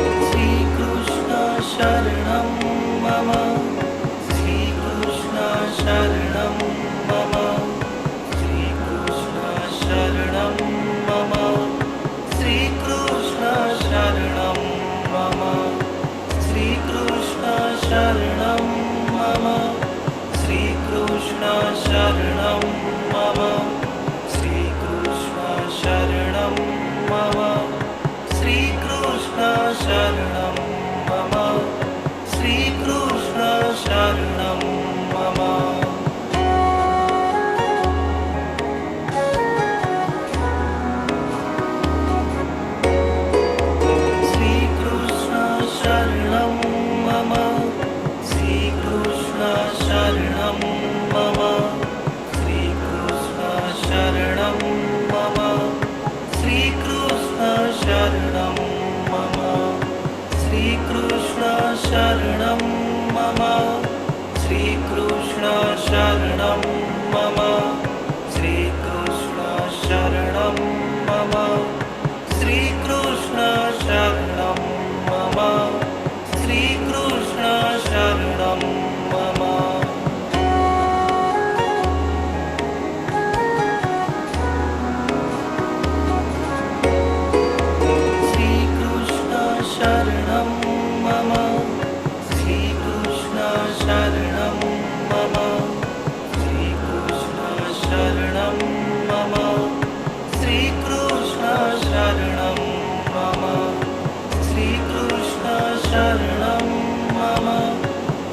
श्रीकृष्ण शरणं मम श्रीकृष्ण शरणं मम श्रीकृष्ण शरणं मम श्रीकृष्ण शरणं मम श्रीकृष्ण शरणं मम श्रीकृष्ण शरणं मम श्रीकृष्ण शरणं मम श्रीकृष्ण शरणं मम श्रीकृष्ण शरणं मम शरणं मम श्रीकृष्ण शरणं मम श्रीकृष्ण शरणं मम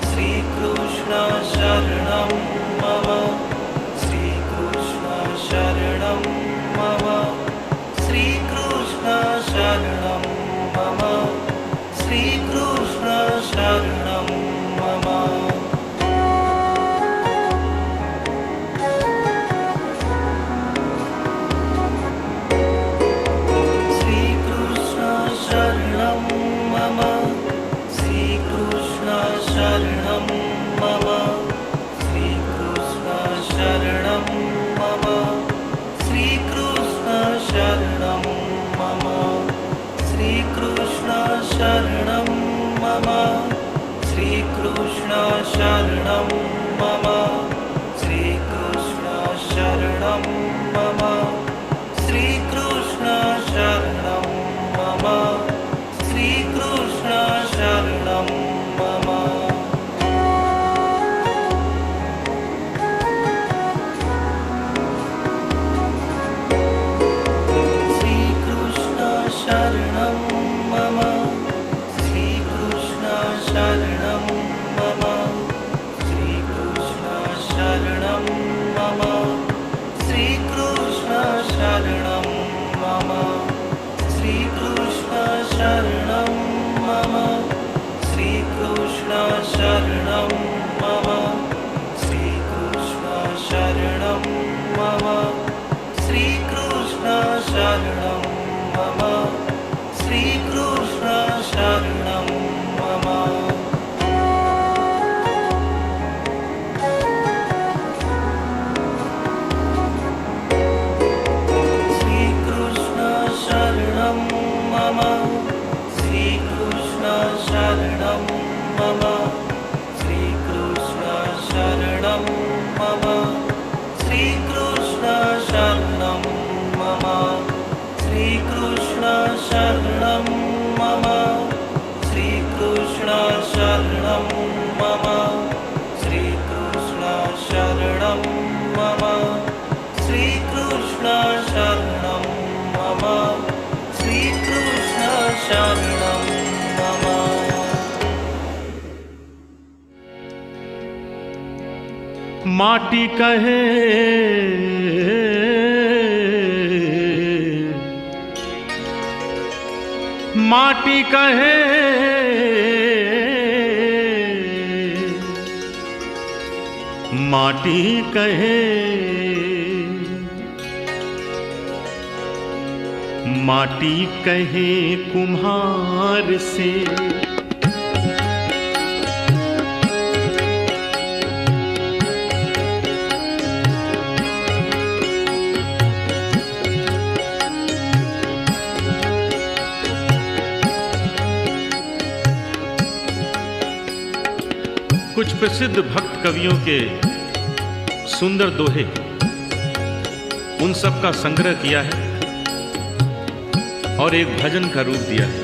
श्रीकृष्ण शरणं मम श्रीकृष्ण शरणं मम श्रीकृष्ण शरणं मम श्रीकृष्ण शरणं मम शरणं मम श्रीकृष्ण शरणं मम श्रीकृष्ण शरणं मम श्रीकृष्ण शरणं मम श्रीकृष्ण शरणं मम श्रीकृष्ण शरणं मम श्रीकृष्ण शरणं मम श्रीकृष्ण शरणं मम श्रीकृष्ण शरणं मम श्रीकृष्ण शरणं मम श्रीकृष्ण शरणं मम श्रीकृष्ण शरणं मम श्रीकृष्ण शरणं मम श्रीकृष्ण शरणं मम श्रीकृष्ण शरणं मम श्रीकृष्ण शरणं मम श्रीकृष्ण शरणं मम श्रीकृष्ण शरणं मम शरणं मम श्रीकृष्ण शरणं मम श्रीकृष्ण शरणं मम श्रीकृष्ण शरणं मम श्रीकृष्ण शरणं मम श्रीकृष्ण शरणं मम श्रीकृष्ण शरणं मम श्रीकृष्ण शरणं मम श्रीकृष्ण शरणं मम माटी कहे माटी कहे माटी कहे माटी कहे कुम्हार से कुछ प्रसिद्ध भक्त कवियों के सुंदर दोहे, उन सब का संग्रह किया है और एक भजन का रूप दिया है।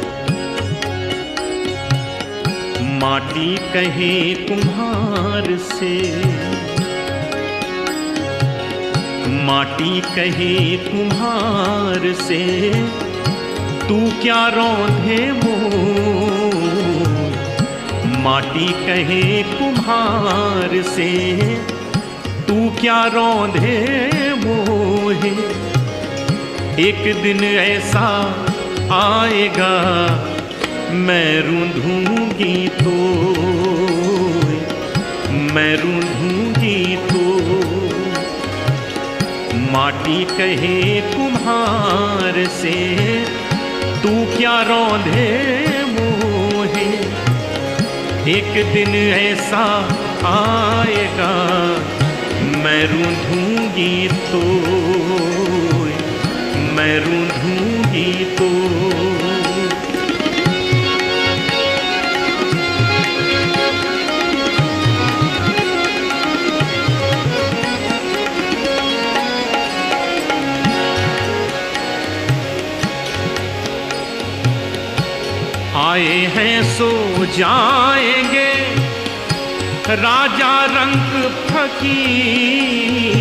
माटी कहे कुम्हार से, माटी कहे कुम्हार से, तू क्या रौंदे मोर। माटी कहे कुम्हार से, तू क्या रौंदे मोहे। एक दिन ऐसा आएगा मैं रूंधूंगी तो, मैं रूंधूंगी तो। माटी कहे कुम्हार से, तू क्या रौंदे मोहे। एक दिन ऐसा आएगा मैं रूंधूंगी तो, मैं रूंधूंगी तो। आए हैं सो जाएंगे राजा रंग फकीर,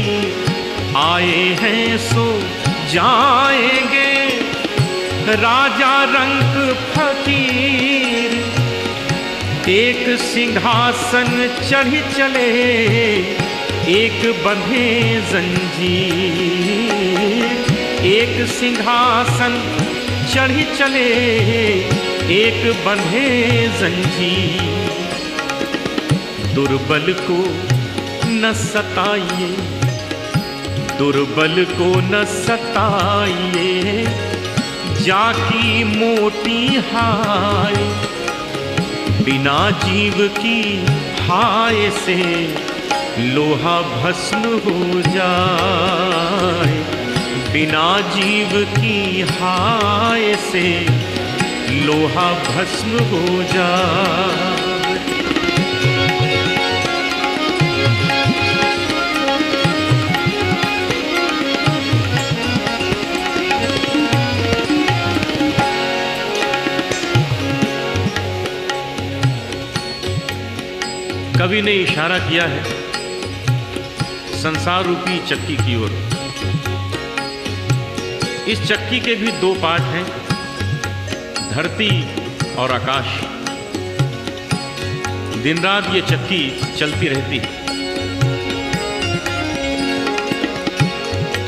आए हैं सो जाएंगे, राजा रंक फकीर एक सिंहासन चढ़ चले, एक बंधे जंजीर। एक सिंहासन चढ़ चले, एक बंधे जंजीर। दुर्बल को न सताइए, दुर्बल को न सताइए, जाकी मोटी हाय। बिना जीव की हाय से लोहा भस्म हो जाए, बिना जीव की हाय से लोहा भस्म हो जाए। कवि ने इशारा किया है संसार रूपी चक्की की ओर। इस चक्की के भी दो पार्ट हैं, धरती और आकाश। दिन रात ये चक्की चलती रहती है।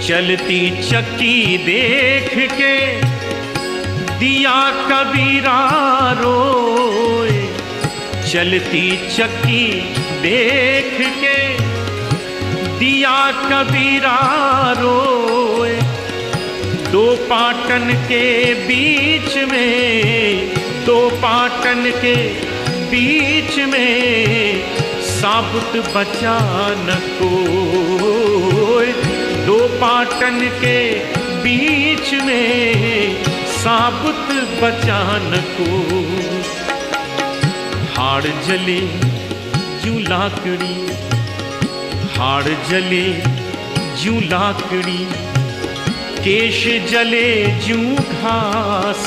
चलती चक्की देख के दिया कबीरा रोए, चलती चक्की देख के दिया कबीरा रोए। दो पाटन के बीच में, दो पाटन के बीच में साबुत बचा न कोई। दो पाटन के बीच में साबुत बचा न कोई। हाड़ जले जूं लाकड़ी, हाड़ जले जूं लाकड़ी, केश जले जूं घास।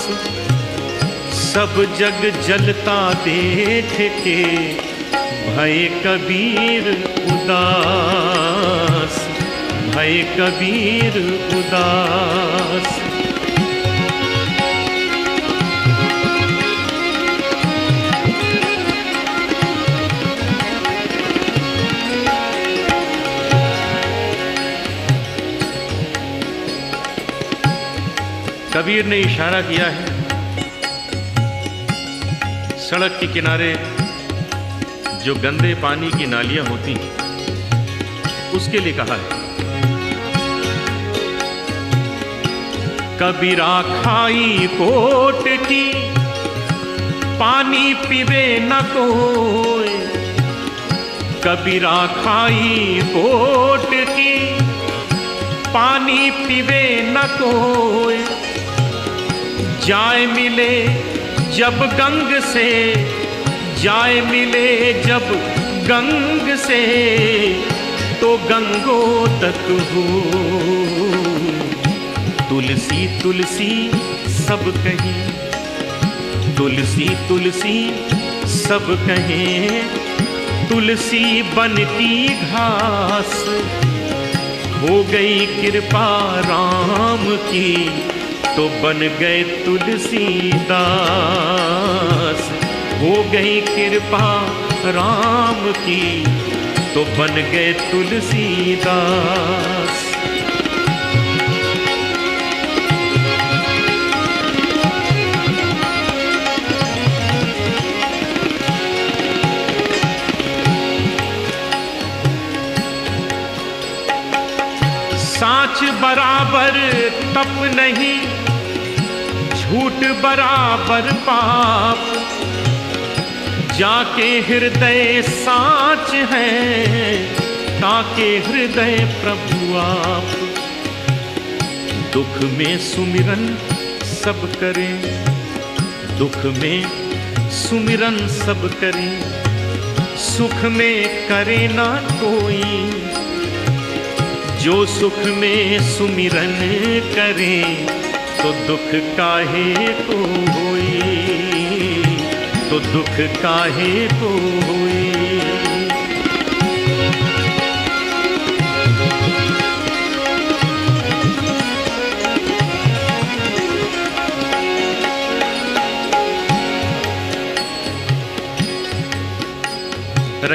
सब जग जलता देख के भय कबीर उदास, भय कबीर उदास। कबीर ने इशारा किया है सड़क के किनारे जो गंदे पानी की नालियां होती उसके लिए कहा है। कबीरा खाई कोट की पानी पीवे न कोई, कबीरा खाई कोट की पानी पीवे न कोई। जाए मिले जब गंग से, जाए मिले जब गंग से, तो गंगो तक हो। तुलसी तुलसी सब कहें, तुलसी तुलसी सब कहें, तुलसी बनती घास। हो गई कृपा राम की तो बन गए तुलसीदास। हो गई कृपा राम की तो बन गए तुलसीदास। साच बराबर तप नहीं, झूठ बराबर पाप। जाके हृदय साच है, ताके हृदय प्रभु आप। दुख में सुमिरन सब करें, दुख में सुमिरन सब करें, सुख में करे ना कोई। जो सुख में सुमिरन करे तो दुख काहे को होई, तो दुख काहे को होई।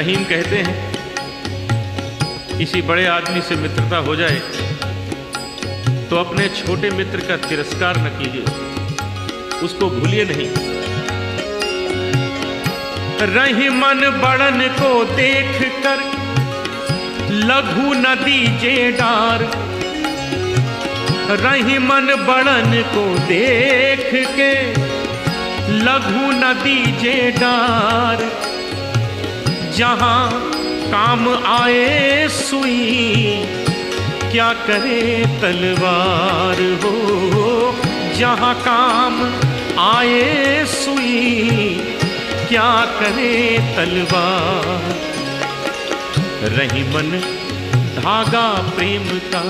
रहीम कहते हैं, किसी बड़े आदमी से मित्रता हो जाए तो अपने छोटे मित्र का तिरस्कार न कीजिए, उसको भूलिए नहीं। रहीमन बड़न को देख कर लघु न दीजे डार, रहीमन बड़न को देख के लघु न दीजे डार, जहां काम आए सुई क्या करे तलवार हो, जहां काम आए सुई क्या करे तलवार। रहीमन धागा प्रेम का,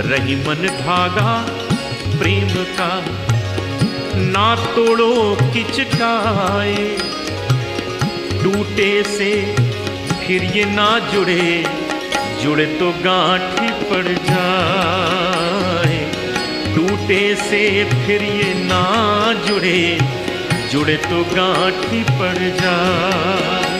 रहीमन धागा प्रेम का, ना तोड़ो किचकाए, टूटे से फिर ये ना जुड़े, जुड़े तो गांठ पड़ जाए, टूटे से फिर ये ना जुड़े, जुड़े तो गांठ पड़ जाए।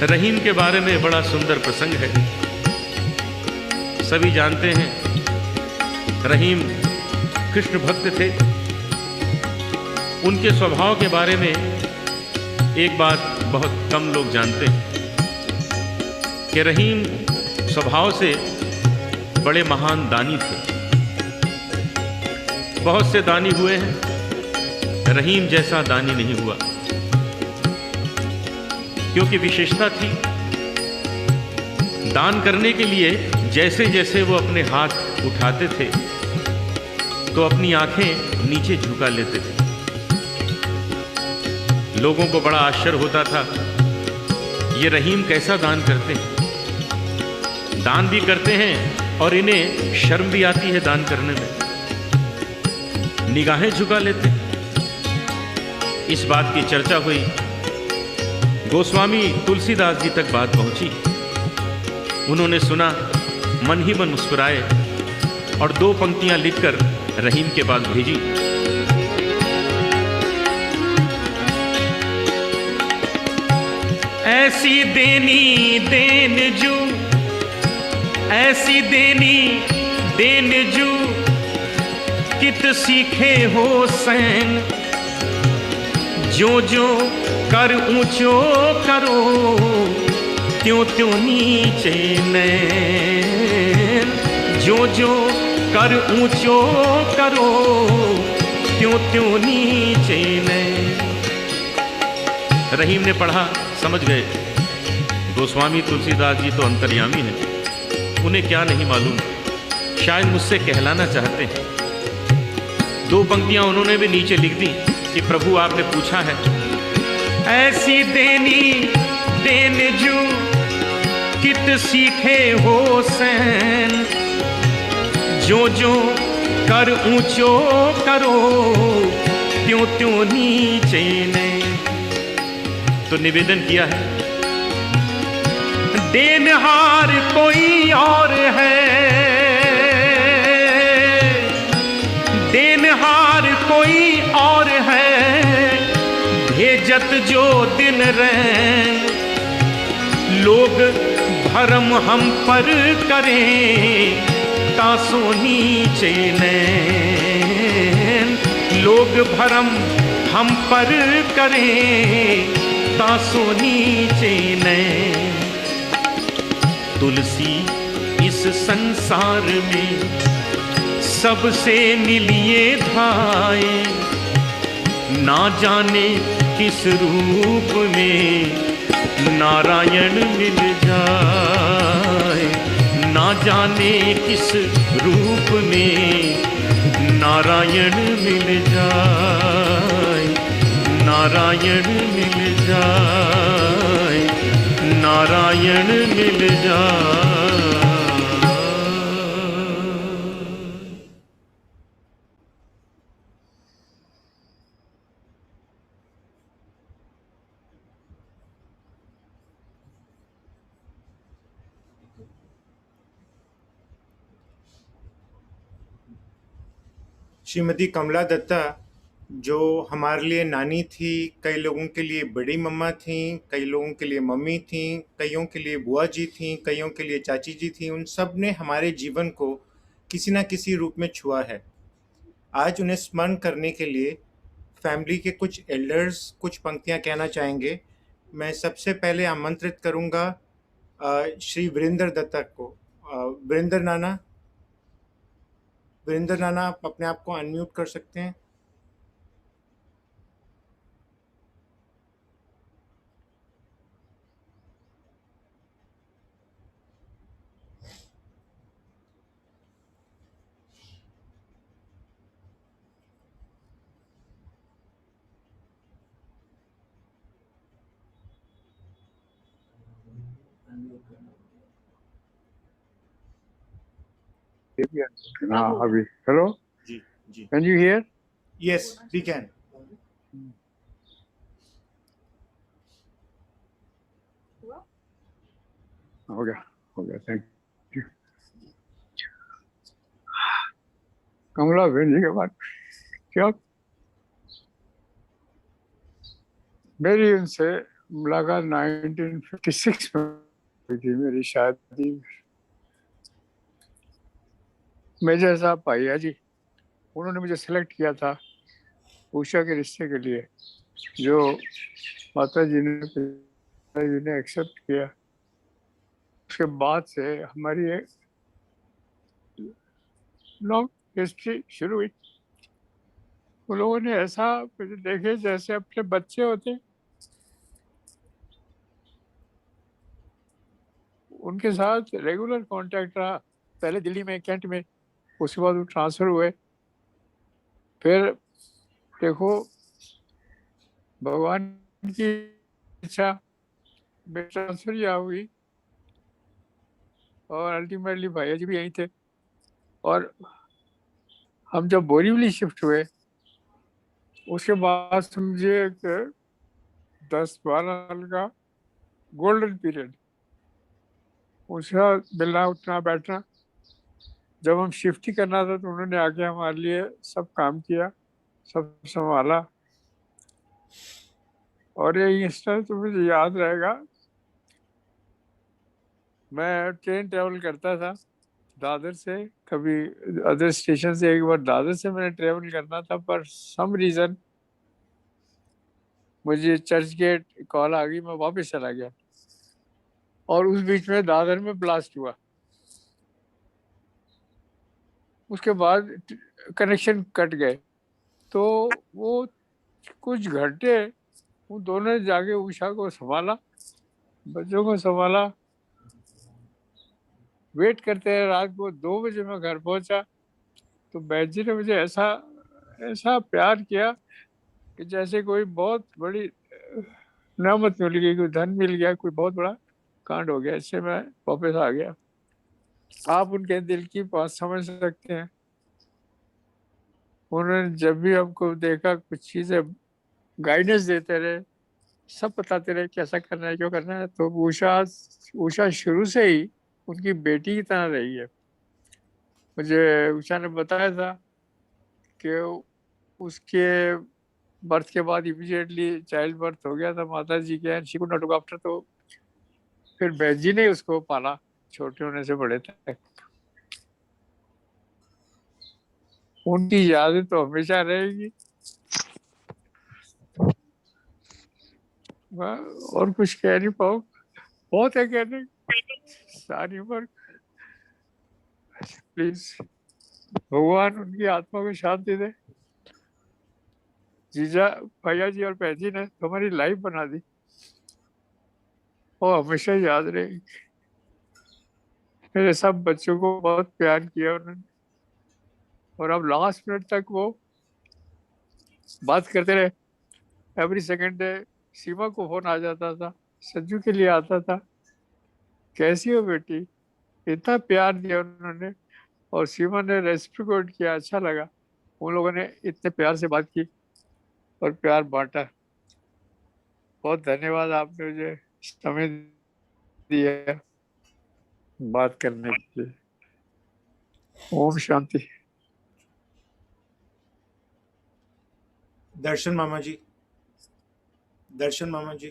रहीम के बारे में बड़ा सुंदर प्रसंग है। सभी जानते हैं रहीम कृष्ण भक्त थे। उनके स्वभाव के बारे में एक बात बहुत कम लोग जानते हैं कि रहीम स्वभाव से बड़े महान दानी थे। बहुत से दानी हुए हैं, रहीम जैसा दानी नहीं हुआ, क्योंकि विशेषता थी दान करने के लिए जैसे जैसे वो अपने हाथ उठाते थे तो अपनी आंखें नीचे झुका लेते थे। लोगों को बड़ा आश्चर्य होता था, ये रहीम कैसा दान करते हैं। दान भी करते हैं और इन्हें शर्म भी आती है दान करने में, निगाहें झुका लेते हैं। इस बात की चर्चा हुई, गोस्वामी तुलसीदास जी तक बात पहुंची। उन्होंने सुना, मन ही मन मुस्कुराए और 2 पंक्तियां लिखकर रहीम के पास भेजी। ऐसी देनी देन जू, ऐसी देनी देन जू, कित सीखे हो सैन, जो जो कर ऊंचो करो, त्यों त्यों नीचे नैन, जो जो कर ऊंचो करो, त्यों त्यों नीचे नैन। रहीम ने पढ़ा, समझ गए गोस्वामी तुलसीदास जी तो अंतर्यामी हैं, उन्हें क्या नहीं मालूम, शायद मुझसे कहलाना चाहते हैं। 2 पंक्तियां उन्होंने भी नीचे लिख दी कि प्रभु आपने पूछा है, ऐसी देनी देन जू, कित सीखे हो सैन, जो जो कर ऊंचो करो, त्यों त्यों नीचे ने। तो निवेदन किया है, देनहार कोई और है, देनहार कोई और है, भेजत जो दिन रैन, लोग भरम हम पर करें, तासो नीचे नैन, लोग भरम हम पर करें, तासो नीचे नैन। तुलसी इस संसार में सबसे मिलिए धाए, ना जाने किस रूप में नारायण मिल जाए, ना जाने किस रूप में नारायण मिल जाए, नारायण मिल जाए, नारायण मिल जाए। श्रीमती कमला दत्ता, जो हमारे लिए नानी थी, कई लोगों के लिए बड़ी मम्मा थीं, कई लोगों के लिए मम्मी थीं, कईयों के लिए बुआ जी थीं, कईयों के लिए चाची जी थीं, उन सब ने हमारे जीवन को किसी न किसी रूप में छुआ है। आज उन्हें स्मरण करने के लिए फैमिली के कुछ एल्डर्स कुछ पंक्तियां कहना चाहेंगे। मैं सबसे पहले आमंत्रित करूंगा श्री वीरेंद्र दत्ता को। वीरेंद्र नाना, आप अपने आप को अनम्यूट कर सकते हैं। Hello, जी जी, can you hear? Yes we can. Okay, thank you. Kamala बहन जी के बाद क्या मेरी उनसे मुलाकात 1956 में हुई थी। मेरी शादी मेजर साहब पाइया जी, उन्होंने मुझे सेलेक्ट किया था उषा के रिश्ते के लिए, जो माता जी ने एक्सेप्ट किया। उसके बाद से हमारी एक लॉन्ग हिस्ट्री शुरू हुई। उन लोगों ने ऐसा मुझे देखे जैसे अपने बच्चे होते। उनके साथ रेगुलर कांटेक्ट रहा, पहले दिल्ली में कैंट में, उसके बाद वो ट्रांसफर हुए। फिर देखो भगवान की इच्छा में ट्रांसफर यहाँ हुई और अल्टीमेटली भैया जी भी यहीं थे। और हम जब बोरीवली शिफ्ट हुए उसके बाद समझे एक 10-12 साल का गोल्डन पीरियड, उसका मिलना उठना बैठना। जब हम शिफ्ट ही करना था तो उन्होंने आके हमारे लिए सब काम किया, सब संभाला। और ये इंस्टेंट तो मुझे याद रहेगा। मैं ट्रेन ट्रेवल करता था दादर से, कभी अदर स्टेशन से। एक बार दादर से मैंने ट्रेवल करना था, पर सम रीजन मुझे चर्च गेट कॉल आ गई, मैं वापस चला गया और उस बीच में दादर में ब्लास्ट हुआ। उसके बाद कनेक्शन कट गए। तो वो कुछ घंटे उन दोनों ने जाके उषा को संभाला, बच्चों को संभाला, वेट करते हैं। रात को 2 बजे मैं घर पहुंचा तो बैद जी ने मुझे ऐसा ऐसा प्यार किया कि जैसे कोई बहुत बड़ी नेमत मिल गई, कोई धन मिल गया, कोई बहुत बड़ा कांड हो गया। इससे मैं वापस आ गया। आप उनके दिल की बात समझ सकते हैं। उन्होंने जब भी हमको देखा कुछ चीजें गाइडेंस देते रहे, सब बताते रहे कैसा करना है, क्यों करना है। तो उषा उषा शुरू से ही उनकी बेटी की तरह रही है। मुझे उषा ने बताया था कि उसके बर्थ के बाद इमीडिएटली चाइल्ड बर्थ हो गया था माता जी के, and she could not look after. तो फिर बैद जी ने उसको पाला छोटे होने से बड़े तक। उनकी यादें तो हमेशा रहेगी। और कुछ कह नहीं पाऊँ, बहुत है कहने सारी उम्र। प्लीज भगवान उनकी आत्मा को शांति दे। जीजा भैया जी और बहन जी ने हमारी लाइफ बना दी और हमेशा याद रहेगी। मेरे सब बच्चों को बहुत प्यार किया उन्होंने। और अब लास्ट मिनट तक वो बात करते रहे। एवरी सेकंड डे सीमा को फोन आ जाता था, सज्जू के लिए आता था, कैसी हो बेटी। इतना प्यार दिया उन्होंने और सीमा ने रेस्पेक्ट किया, अच्छा लगा। उन लोगों ने इतने प्यार से बात की और प्यार बांटा। बहुत धन्यवाद, आपने मुझे समय दिया बात करने के लिए। ओम शांति। दर्शन मामा जी, दर्शन मामा जी,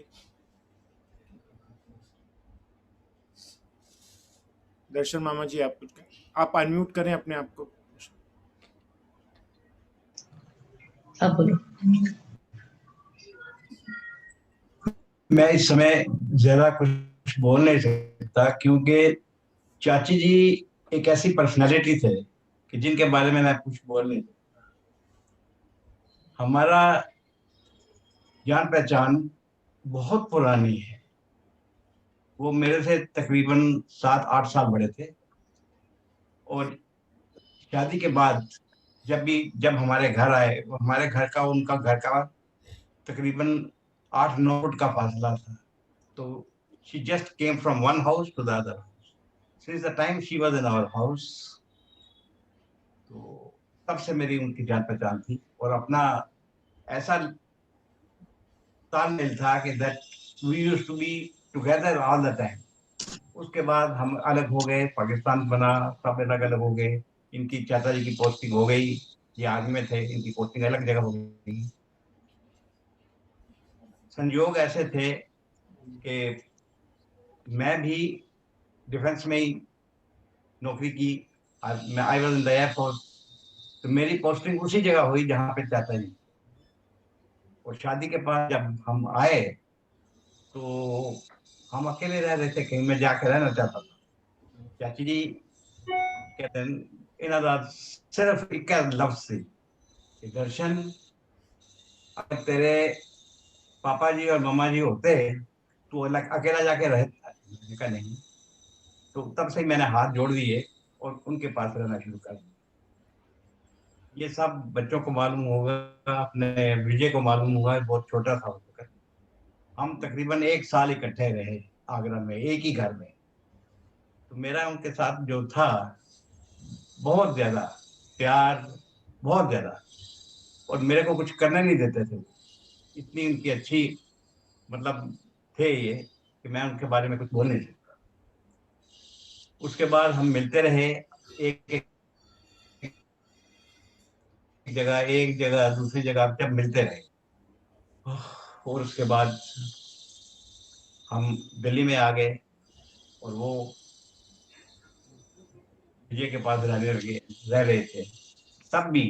दर्शन मामा जी, आप अनम्यूट करें अपने आप को। अब बोलो। मैं इस समय ज्यादा कुछ बोल नहीं सकता क्योंकि चाची जी एक ऐसी पर्सनालिटी थे कि जिनके बारे में मैं कुछ बोल नहीं सकता। हमारा जान पहचान बहुत पुरानी है। वो मेरे से तकरीबन 7-8 साल बड़े थे और शादी के बाद जब हमारे घर आए, हमारे घर का उनका घर का तकरीबन 8-9 फुट का फासला था। तो she just came from one house to the other house. Since the time she was in our house, तो तब से मेरी उनकी जान पहचान थी और अपना ऐसा तालमेल था कि that we used to be together all the time. उसके बाद हम अलग हो गए, पाकिस्तान बना, सब अलग अलग हो गए। इनकी चाचा जी की पोस्टिंग हो गई, ये आर्मी में थे, इनकी पोस्टिंग अलग जगह हो गई। संयोग ऐसे थे कि मैं भी डिफेंस में ही नौकरी की। I was in the air force, तो मेरी पोस्टिंग उसी जगह हुई जहाँ पे चाचा जी। और शादी के बाद जब हम आए तो हम अकेले रह रहे थे, कहीं मैं जाके रहना चाहता था। चाची जी कहते हैं ਇਹਨਾਂ ਦਾ सिर्फ एक लफ्ज से कि दर्शन, अगर तेरे पापा जी और मम्मा जी होते तो अलग अकेला जाके रहता। मैंने कहा नहीं। तो तब से मैंने हाथ जोड़ दिए और उनके पास रहना शुरू कर दिया। ये सब बच्चों को मालूम होगा, अपने विजय को मालूम होगा, बहुत छोटा था उस वक्त। हम तकरीबन 1 साल इकट्ठे रहे आगरा में, एक ही घर में। तो मेरा उनके साथ जो था बहुत ज्यादा प्यार, बहुत ज्यादा, और मेरे को कुछ करने नहीं देते थे। इतनी उनकी अच्छी मतलब थे ये कि मैं उनके बारे में कुछ बोल नहीं सकता। उसके बाद हम मिलते रहे, एक जगह दूसरी जगह जब मिलते रहे। और उसके बाद हम दिल्ली में आ गए और वो विजय के पास रह रहे थे। तब भी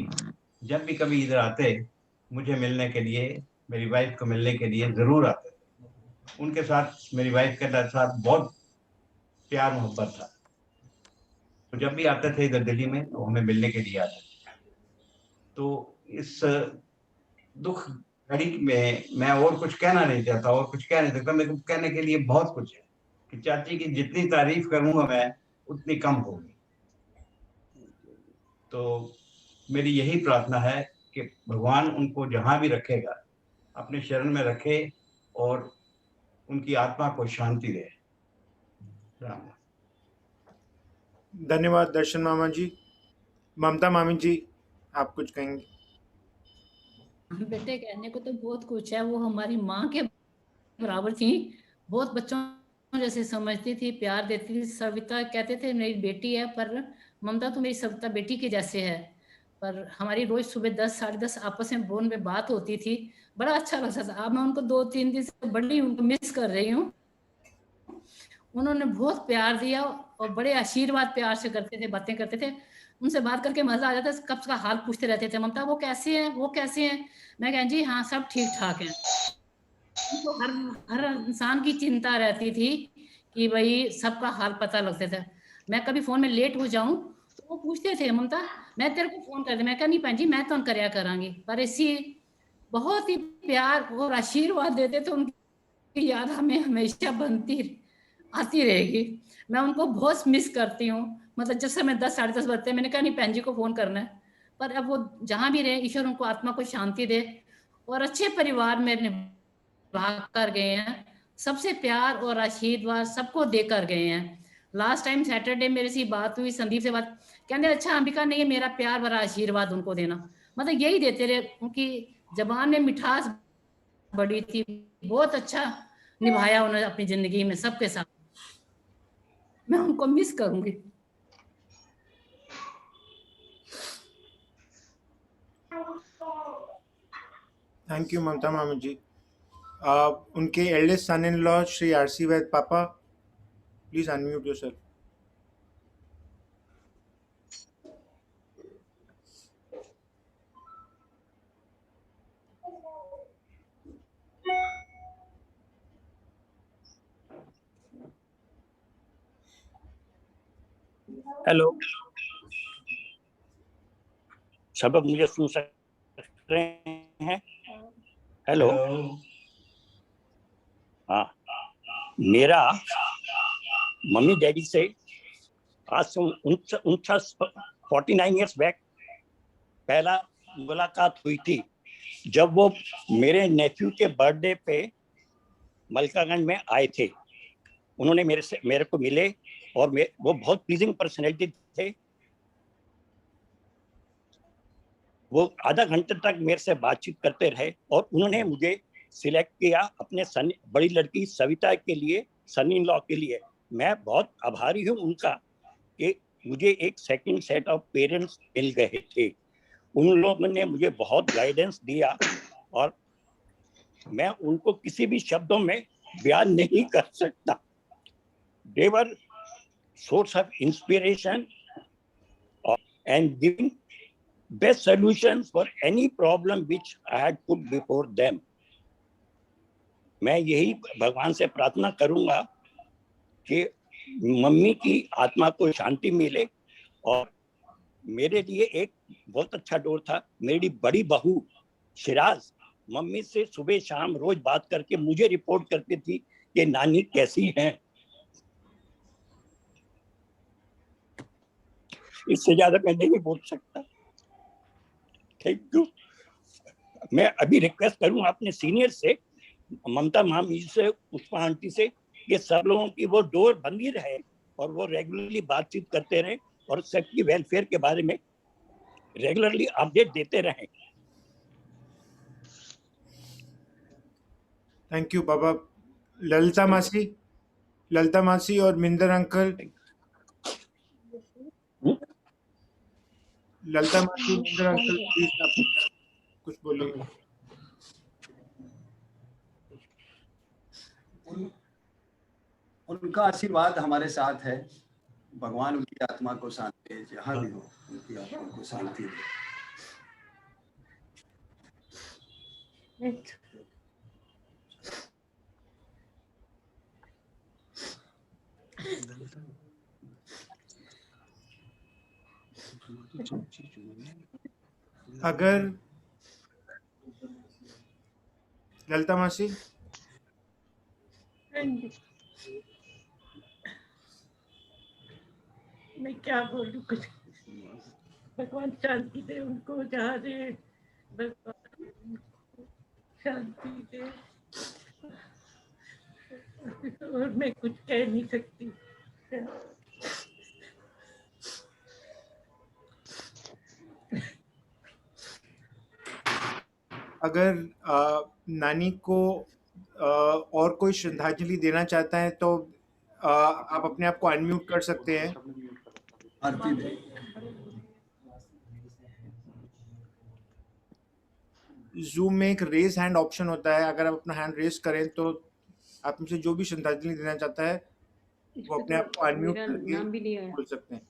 जब भी कभी इधर आते, मुझे मिलने के लिए, मेरी वाइफ को मिलने के लिए जरूर आते थे। उनके साथ मेरी वाइफ के साथ बहुत प्यार मोहब्बत था। तो जब भी आते थे इधर दिल्ली में तो हमें मिलने के लिए आते थे। तो इस दुख घड़ी में मैं और कुछ कहना नहीं चाहता, और कुछ कह नहीं सकता। मेरे को कहने के लिए बहुत कुछ है कि चाची की जितनी तारीफ करूंगा मैं उतनी कम होगी। तो मेरी यही प्रार्थना है कि भगवान उनको जहां भी रखेगा अपने शरण में रखे और उनकी आत्मा को शांति दे। राम। धन्यवाद दर्शन मामा जी। ममता मामी जी, आप कुछ कहेंगे? बेटे कहने को तो बहुत कुछ है। वो हमारी माँ के बराबर थी, बहुत बच्चों जैसे समझती थी, प्यार देती थी। सविता कहते थे मेरी बेटी है, पर ममता तो मेरी सविता बेटी के जैसे है। पर हमारी रोज सुबह 10-10:30 आपस में फोन पे बात होती थी, बड़ा अच्छा लगता था। अब मैं उनको 2-3 दिन से बड़ी उनको मिस कर रही हूँ। उन्होंने बहुत प्यार दिया और बड़े आशीर्वाद प्यार से करते थे, बातें करते थे। उनसे बात करके मजा आ जाता है। कब का हाल पूछते रहते थे, ममता वो कैसे हैं, वो कैसे हैं। मैं कह जी हाँ सब ठीक ठाक हैं। उनको हर हर इंसान की चिंता रहती थी कि भाई सबका हाल पता लगता था। मैं कभी फोन में लेट हो जाऊं तो वो पूछते थे ममता मैं तेरे को फोन कर दे। मैं कहा नहीं भैन जी मैं तो करया करांगी। पर ऐसी बहुत ही प्यार और आशीर्वाद देते थे, उनकी याद हमें हमेशा बनती आती रहेगी। मैं उनको बहुत मिस करती हूँ। मतलब जैसे मैं 10-10:30 बजते, मैंने कहा नहीं भैन जी को फोन करना है। पर अब वो जहां भी रहे, ईश्वर उनको आत्मा को शांति दे और अच्छे परिवार में भाग कर गए हैं। सबसे प्यार और आशीर्वाद सबको देकर गए हैं। लास्ट टाइम सैटरडे मेरे से बात हुई, संदीप से बात, कहते अच्छा अंबिका नहीं है, मेरा प्यार भरा आशीर्वाद उनको देना। मतलब यही देते रहे। उनकी जबान में मिठास बड़ी थी, बहुत अच्छा निभाया उन्होंने अपनी जिंदगी में सबके साथ। मैं उनको मिस करूंगी। थैंक यू ममता मामी जी। उनके eldest son in law Shri RC Vaid पापा, प्लीज अनम्यूट योरसेल्फ। हेलो, सब लोग मुझे सुन सक रहे हैं? हेलो, हाँ, मेरा मम्मी डैडी से आज से 49 ईयर्स बैक पहला मुलाकात हुई थी, जब वो मेरे नेफ्यू के बर्थडे पे मलकागंज में आए थे। उन्होंने मेरे को मिले और वो बहुत प्लीजिंग पर्सनैलिटी थे। वो आधा घंटे तक मेरे से बातचीत करते रहे और उन्होंने मुझे सिलेक्ट किया अपने बड़ी लड़की सविता के लिए, सन इन लॉ के लिए। मैं बहुत आभारी हूँ उनका कि मुझे एक सेकंड सेट ऑफ पेरेंट्स मिल गए थे। उन लोगों ने मुझे बहुत गाइडेंस दिया और मैं उनको किसी भी शब्दों में बयान नहीं कर सकता। They were source of inspiration and giving best solutions for any problem which I had put before them. मैं यही भगवान से प्रार्थना करूंगा कि मम्मी की आत्मा को शांति मिले। और मेरे लिए एक बहुत अच्छा दौर था। मेरी बड़ी बहू शिराज मम्मी से सुबह शाम रोज बात करके मुझे रिपोर्ट करती थी कि नानी कैसी हैं। इससे ज्यादा मैं नहीं बोल सकता। Thank you. मैं अभी रिक्वेस्ट करूंगा अपने सीनियर से, ममता मामी से, पुष्पा आंटी से, कि सब लोगों की वो डोर बंद ही रहे और वो रेगुलरली बातचीत करते रहे और सबकी वेलफेयर के बारे में रेगुलरली अपडेट देते रहें। थैंक यू बाबा। ललिता मासी और मिंदर अंकल। ललिता मासी, मिंदर अंकल, प्लीज आप कुछ बोलिए। उनका आशीर्वाद हमारे साथ है। भगवान उनकी आत्मा को शांति दे, जहाँ भी हो उनकी आत्मा को शांति दे। अगर ललिता मासी, मैं क्या बोलूं, कुछ भगवान शांति दे उनको, जहाँ दे भगवान शांति दे, और मैं कुछ कह नहीं सकती। अगर नानी को और कोई श्रद्धांजलि देना चाहता है तो आप अपने आप को अनम्यूट कर सकते हैं। आरती दे। जूम में एक रेज हैंड ऑप्शन होता है, अगर आप अपना हैंड रेज करें तो आप मुझे जो भी श्रद्धांजलि देना चाहता है वो अपने आप को अनम्यूट करके बोल सकते हैं।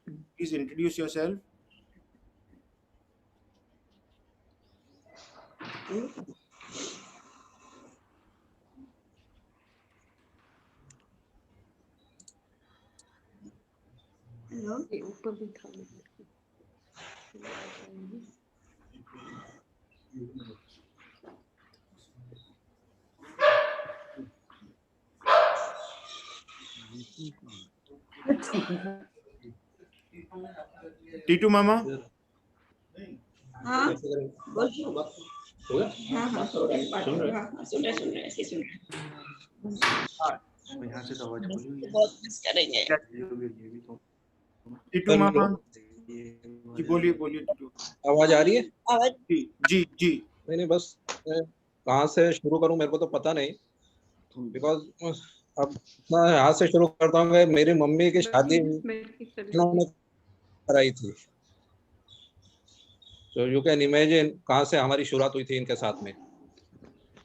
Please introduce yourself. ऊपर भी था। टीटू मामा। हाँ सुन रहे यहाँ से तो आवाज बहुत मिस करेंगे। टीटू मामा जी, बोलिए टीटू। आवाज आ रही है? आवाज जी। नहीं बस कहाँ से शुरू करूँ मेरे को तो पता नहीं, बिकॉज अब मैं यहाँ से शुरू करता हूँ। मेरी मम्मी की शादी उन्होंने कराई थी, तो यू कैन इमेजिन कहाँ से हमारी शुरुआत हुई थी इनके साथ में।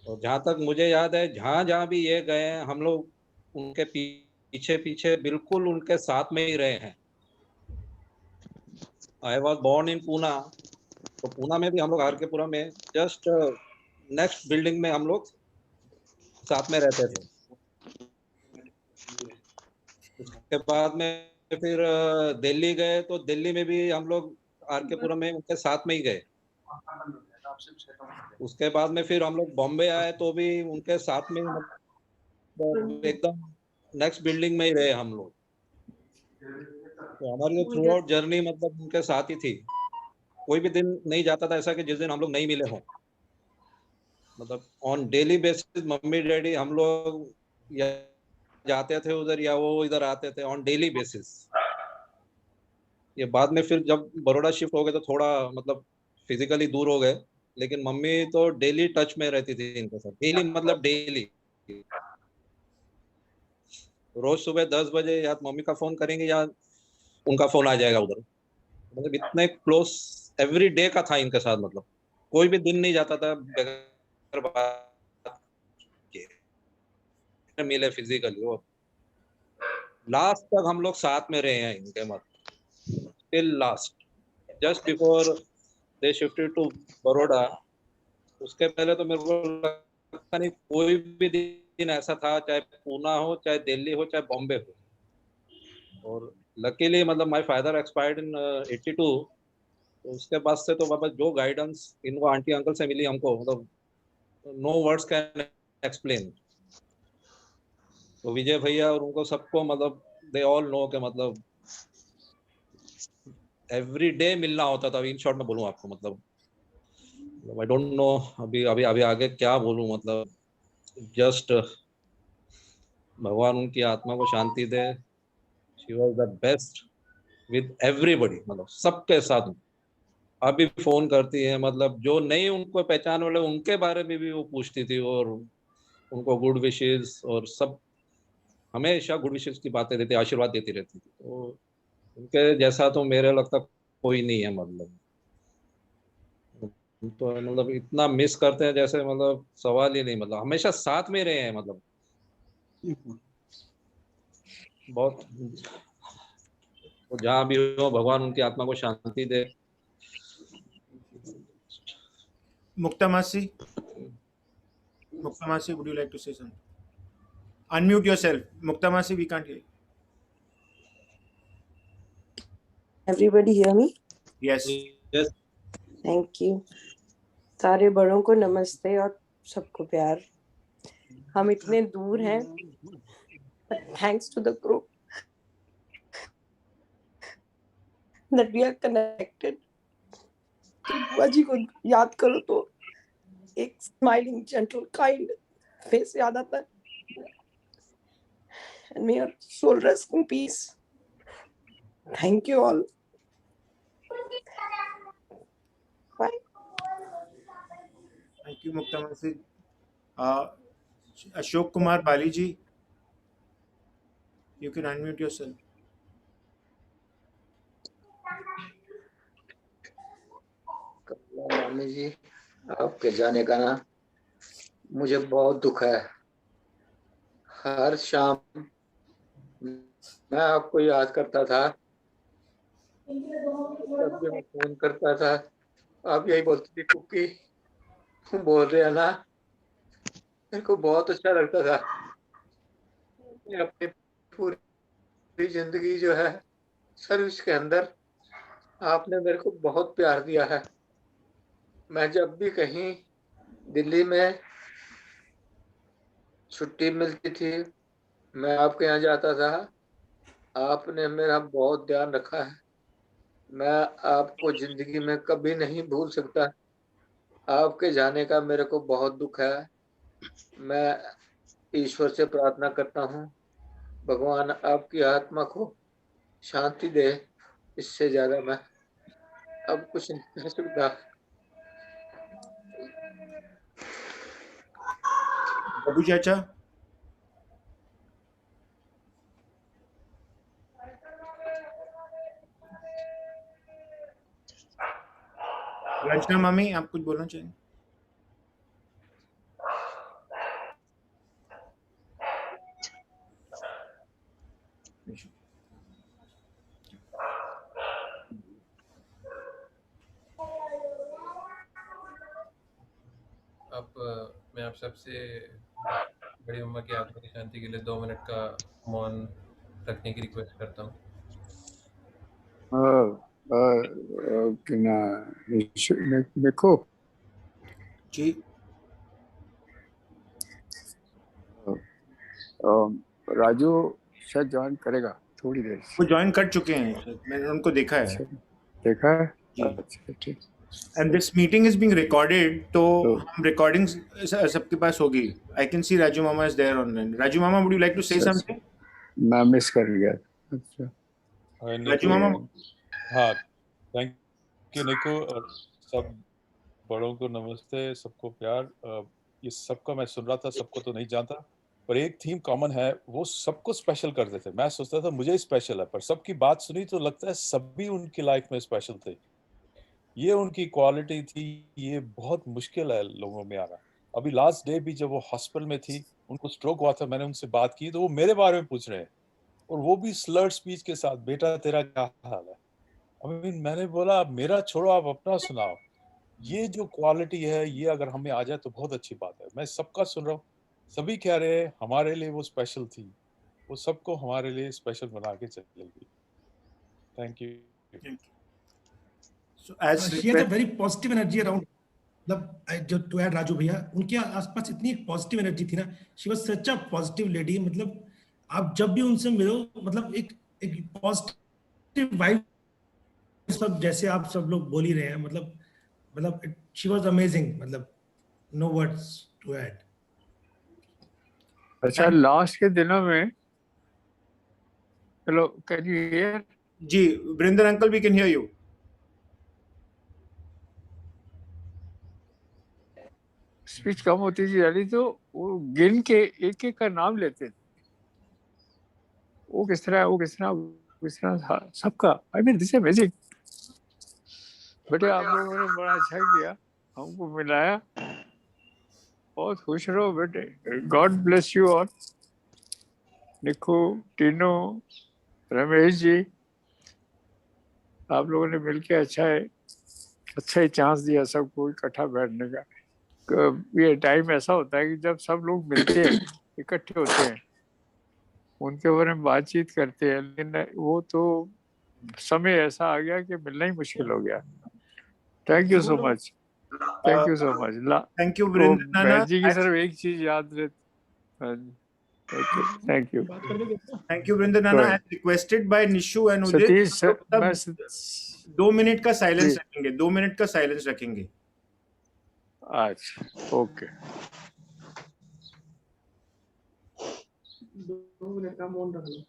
और जहाँ तक मुझे याद है, जहाँ जहाँ भी ये गए हैं, हम लोग उनके पीछे पीछे बिल्कुल उनके साथ में ही रहे हैं। I was born in Poona, तो पूना में भी हम लोग आर के पुरम में जस्ट नेक्स्ट बिल्डिंग में हम लोग साथ में रहते थे। उसके बाद में फिर दिल्ली गए, तो दिल्ली में भी हम लोग आर के पुरम में उनके साथ में ही गए। उसके बाद में फिर हम लोग बॉम्बे आए, तो भी उनके साथ में मतलब एकदम नेक्स्ट बिल्डिंग में ही रहे हम लोग। तो हमारी थ्रू आउट जर्नी मतलब उनके साथ ही थी। कोई भी दिन नहीं जाता था ऐसा कि जिस दिन हम लोग नहीं मिले हों। मतलब on daily basis mummy daddy हम लोग या जाते थे उधर या वो इधर आते थे ऑन डेली बेसिस। ये बाद में फिर जब बड़ौदा शिफ्ट हो गए तो थोड़ा मतलब फिजिकली दूर हो गए, लेकिन मम्मी तो डेली टच में रहती थी इनके साथ। डेली मतलब डेली, रोज सुबह 10 बजे या मम्मी का फोन करेंगे या उनका फोन आ जाएगा उधर। मतलब इतने क्लोज एवरी डे का था इनके साथ। मतलब कोई भी दिन नहीं जाता था बगैर बात के मिले फिजिकली। और लास्ट तक हम लोग साथ में रहे हैं इनके, मतलब till last, just before they shifted to Baroda. उसके पहले तो मेरे को लगता नहीं कोई भी दिन ऐसा था, चाहे पूना हो, चाहे दिल्ली हो, चाहे बॉम्बे हो। और लकीली मतलब माय फादर एक्सपायर्ड इन 82, तो उसके बाद से तो बाबा जो गाइडेंस इनको आंटी अंकल से मिली हमको, मतलब नो वर्ड्स कैन एक्सप्लेन। तो विजय भैया और उनको सबको मतलब दे ऑल नो के मतलब एवरी डे मिलना होता था। इन शॉर्ट में बोलूँ आपको, मतलब आई डोंट नो अभी अभी अभी आगे क्या बोलूँ। मतलब जस्ट भगवान उनकी आत्मा को शांति दे। She was the best with everybody, मतलब सबके साथ। अभी फोन करती है, मतलब जो नहीं उनको पहचान वाले उनके बारे में भी वो पूछती थी और उनको गुड विशेस और सब हमेशा गुड विशेस की बातें देती, आशीर्वाद देती रहती थी। तो उनके जैसा तो मेरे लगता कोई नहीं है। मतलब तो मतलब इतना मिस करते हैं जैसे मतलब सवाल ही नहीं। मतलब हमेशा साथ में रहे हैं, मतलब बहुत। तो जहाँ भी हो भगवान उनकी आत्मा को शांति दे। Mukta Masi, would you like to say something? Unmute yourself. Mukta Masi, we can't hear you. Everybody hear me? Yes. Yes. Thank you. सारे बड़ों को नमस्ते और सबको प्यार। हम इतने दूर हैं, but thanks to the group that we are connected. बुआ जी को याद करो तो एक smiling, gentle, kind face याद आता है। And may your soul rest in peace. Thank you all. Bye. Thank you, Mukta Masi. Ashok Kumar Bali ji, you can unmute yourself. मामी जी, आपके जाने का ना मुझे बहुत दुख है। हर शाम मैं आपको याद करता था, जब भी मैं फोन करता था आप यही बोलती थी, कुकी तुम बोल रहे हैं ना। मेरे को बहुत अच्छा लगता था। मैं अपनी पूरी जिंदगी जो है सर्विस के अंदर आपने मेरे को बहुत प्यार दिया है। मैं जब भी कहीं दिल्ली में छुट्टी मिलती थी, मैं आपके यहाँ जाता था। आपने मेरा बहुत ध्यान रखा है। मैं आपको जिंदगी में कभी नहीं भूल सकता। आपके जाने का मेरे को बहुत दुख है। मैं ईश्वर से प्रार्थना करता हूँ, भगवान आपकी आत्मा को शांति दे। इससे ज्यादा मैं अब कुछ नहीं कर सकता। Babu Chacha. रचना मामी, आप कुछ बोलना चाहिए? अब मैं आप सबसे बड़ी मम्मा की आत्मा की शांति के लिए 2 मिनट का मौन रखने की रिक्वेस्ट करता हूँ। देखो जी, राजू शायद ज्वाइन करेगा थोड़ी देर से। वो ज्वाइन कर चुके हैं, मैंने उनको देखा है। अच्छा, देखा है? जी। अच्छा, ठीक। And this meeting is being recorded, तो हम रिकॉर्डिंग सबके पास होगी। I can see Raju mama is there online. Raju mama, would you like to say something? मैं मिस कर गया। अच्छा, राजू मामा। हाँ, थैंक यू निको, और सब बड़ों को नमस्ते, सबको प्यार। ये सबका मैं सुन रहा था, सबको तो नहीं जानता, पर एक थीम कॉमन है, वो सबको स्पेशल करते थे। मैं सोचता था मुझे स्पेशल है, पर सबकी बात सुनी तो लगता है सभी उनकी लाइफ में स्पेशल थे। ये उनकी क्वालिटी थी, ये बहुत मुश्किल है लोगों में आना। अभी लास्ट डे भी जब वो हॉस्पिटल में थी, उनको स्ट्रोक हुआ था, मैंने उनसे बात की तो वो मेरे बारे में पूछ रहे हैं, और वो भी स्लर्ड स्पीच के साथ, बेटा तेरा क्या हाल है। मैंने बोला मेरा छोड़ो, आप अपना सुनाओ। ये जो क्वालिटी है, ये अगर हमें आ जाए तो बहुत अच्छी बात है। मैं सबका सुन रहा हूँ, सभी कह रहे हैं हमारे लिए वो स्पेशल थी, वो सबको हमारे लिए स्पेशल बना के चलेगी। Thank you. So as she has a very positive energy around, मतलब जो टू ऐड राजू भैया, उनके आसपास इतनी पॉजिटिव एनर्जी थी ना। She was such a positive lady. मतलब आप जब भी उनसे मिलो, मतलब एक पॉजिटिव वाइब, सब जैसे आप सब लोग बोल ही रहे हैं। मतलब शी वाज अमेजिंग, मतलब नो वर्ड्स टू ऐड। अच्छा, लास्ट के दिनों में, हेलो, कैन यू हियर? जी, Vrinder uncle, we can hear you. Speech कम होती थी जानी, तो वो गिन के एक एक का नाम लेते थे। वो किस तरह, वो किस तरह, वो किस तरह था सबका। I mean this amazing. बेटे आप लोगों ने बड़ा अच्छा किया, हमको मिलाया। बहुत खुश रहो बेटे। God bless you all. Niku, Tinu, Ramesh ji, आप लोगों ने मिलके अच्छा ही चांस दिया सबको इकट्ठा बैठने का। ये टाइम ऐसा होता है कि जब सब लोग मिलते हैं, इकट्ठे होते हैं, उनके बारे में बातचीत करते हैं, लेकिन वो तो समय ऐसा आ गया कि मिलना ही मुश्किल हो गया। Thank you so much, thank you so much. Thank you वो वृंदर नाना। बहन जी की सिर्फ एक चीज याद रहती। Thank you, thank you Vrinder नाना। As requested by Nishu and Udit, Satish, मैं 2 मिनट का साइलेंस जी। रखेंगे, 2 मिनट का साइलेंस रखेंगे। अच्छा, ओके। 2 मिनट का मौन रख लो।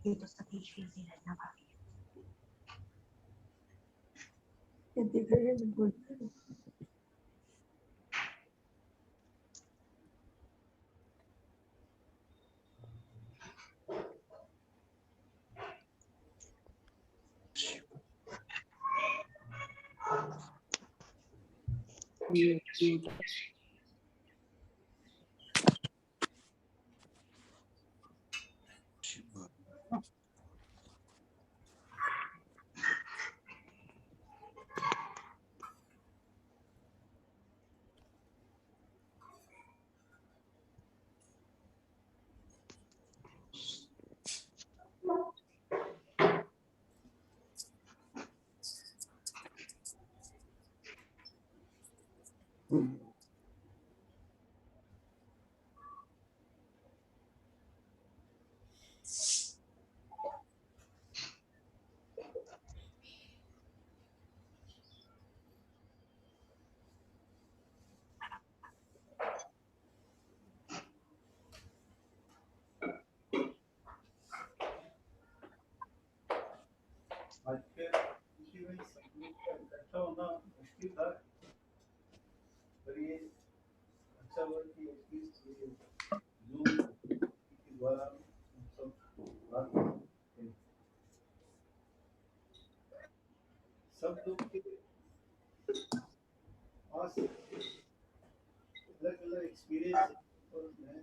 ये तो सतीश भी नहीं रहना बाकी ये दिख रही है बिल्कुल। आज के इसी में सब लोग का इकट्ठा होना मुश्किल था, पर ये अच्छा हुआ कि एटलीस्ट ये जूम के द्वारा हम सब बात करते हैं। सब लोग के पास अलग अलग एक्सपीरियंस और मैं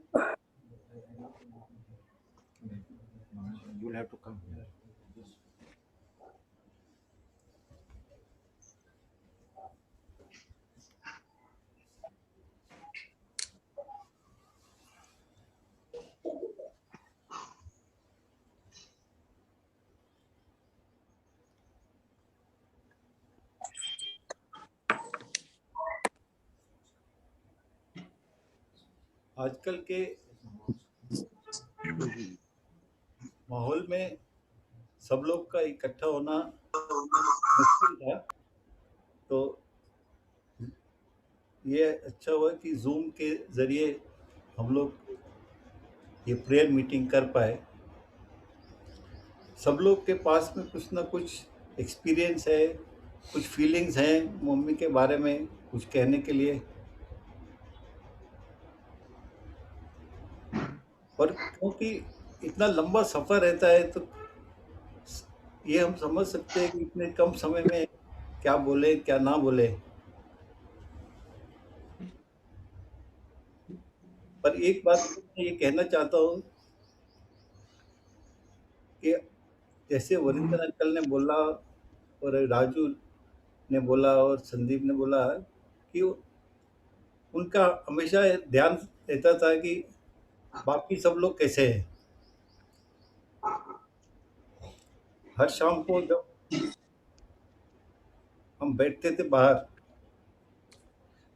You'll have to come here. आजकल के माहौल में सब लोग का इकट्ठा होना मुश्किल था, तो ये अच्छा हुआ कि जूम के ज़रिए हम लोग ये प्रेयर मीटिंग कर पाए। सब लोग के पास में कुछ ना कुछ एक्सपीरियंस है, कुछ फीलिंग्स हैं मम्मी के बारे में कुछ कहने के लिए, और क्योंकि इतना लंबा सफ़र रहता है तो ये हम समझ सकते हैं कि इतने कम समय में क्या बोले क्या ना बोले। पर एक बात मैं ये कहना चाहता हूँ कि जैसे वरिंदर अंकल ने बोला और राजू ने बोला और संदीप ने बोला कि उनका हमेशा ध्यान रहता था कि बाकी सब लोग कैसे हैं। हर शाम को जब हम बैठते थे बाहर,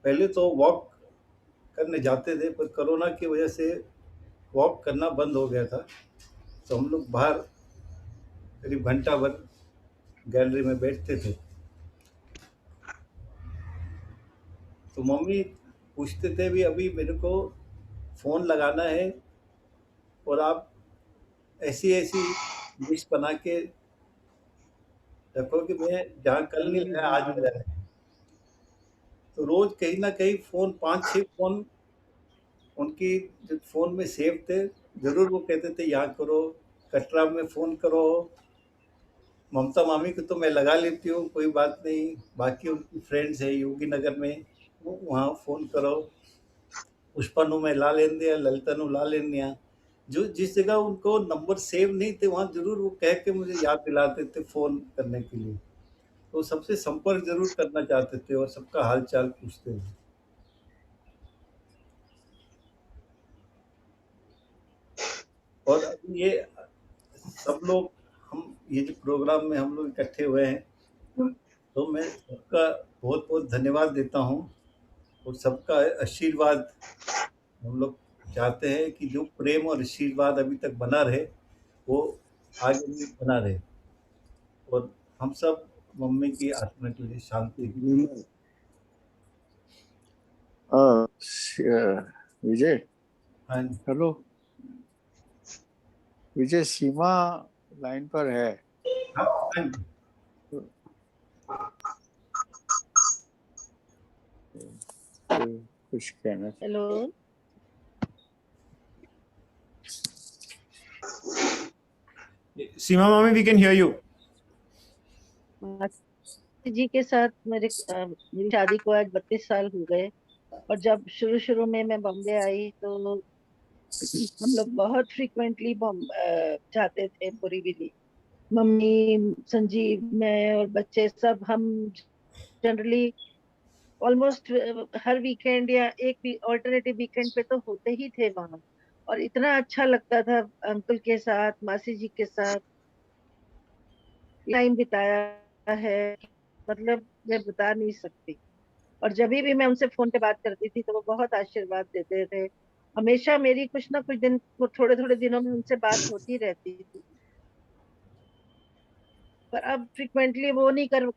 पहले तो वॉक करने जाते थे, पर कोरोना की वजह से वॉक करना बंद हो गया था, तो हम लोग बाहर करीब घंटा भर गैलरी में बैठते थे। तो मम्मी पूछते थे भी अभी मेरे को फ़ोन लगाना है और आप ऐसी ऐसी डिश बना के रखो कि मैं जहाँ कल नहीं लाया आज मिल जाए। तो रोज़ कहीं ना कहीं फ़ोन 5-6 फ़ोन उनकी जो फ़ोन में सेव थे, ज़रूर वो कहते थे यहाँ करो, कटरा में फ़ोन करो, ममता मामी को तो मैं लगा लेती हूँ कोई बात नहीं, बाकी उनकी फ्रेंड्स है योगी नगर में वहाँ फ़ोन करो, पुष्पा नु मैं ला लें दिया, ललिता नु ला लें दिया। जो जिस जगह उनको नंबर सेव नहीं थे वहाँ ज़रूर वो कह के मुझे याद दिलाते थे फ़ोन करने के लिए। तो सबसे संपर्क ज़रूर करना चाहते थे और सबका हाल चाल पूछते थे। और अभी ये सब लोग हम ये जो प्रोग्राम में हम लोग इकट्ठे हुए हैं, तो मैं सबका बहुत बहुत धन्यवाद देता हूँ और सबका आशीर्वाद हम लोग चाहते हैं कि जो प्रेम और आशीर्वाद अभी तक बना रहे वो आगे भी बना रहे और हम सब मम्मी की आत्मा के लिए शांति। विजय, हाँ हेलो विजय, सीमा लाइन पर है। हाँ कुछ कहना। हेलो, सीमा मामी, वी कैन हियर यू। मासी जी के साथ मेरी शादी को आज 32 साल हो गए, और जब शुरू में मैं बॉम्बे आई तो हम लोग बहुत फ्रीक्वेंटली जाते थे बोरीवली। मम्मी, संजीव, मैं और बच्चे सब हम जनरली ऑलमोस्ट हर वीकेंड या एक भी ऑल्टरनेटिव वीकेंड पे तो होते ही थे वहां, और इतना अच्छा लगता था अंकल के साथ, मासी जी के साथ टाइम बिताया है, मतलब मैं बता नहीं सकती। और जब भी मैं उनसे फोन पे बात करती थी तो वो बहुत आशीर्वाद देते थे। हमेशा मेरी कुछ ना कुछ दिन, थोड़े थोड़े दिनों में उनसे बात होती रहती थी। पर अब फ्रिक्वेंटली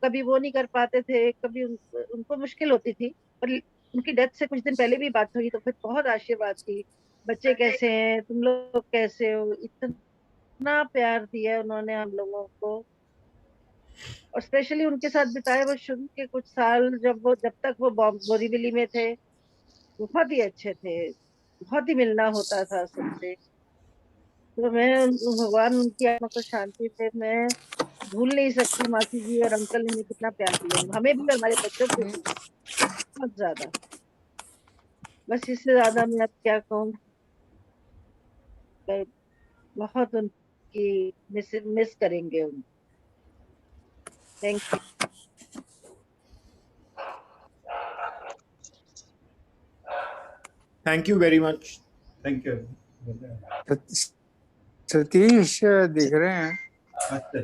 कभी वो नहीं कर पाते थे, कभी उनको मुश्किल होती थी। पर उनकी डेथ से कुछ दिन पहले भी बात हुई तो फिर बहुत आशीर्वाद थी। बच्चे कैसे हैं, तुम लोग कैसे हो, इतना प्यार दिया उन्होंने हम लोगों को। और स्पेशली उनके साथ बिताए वो शुरू के कुछ साल, जब तक वो बोरीवली में थे, बहुत ही अच्छे थे, बहुत ही मिलना होता था सबसे। तो भगवान उनकी आत्मा को शांति दे। मैं भूल नहीं सकती मासी जी और अंकल ने हमें कितना प्यार दिया, हमें भी और हमारे बच्चों को भी बहुत ज्यादा। बस इससे ज्यादा मैं अब क्या कहूँ। पर बहुत उनकी मिस करेंगे उन। Thank you. Thank you very much. Thank you. Satish दिख रहे हैं। अच्छा।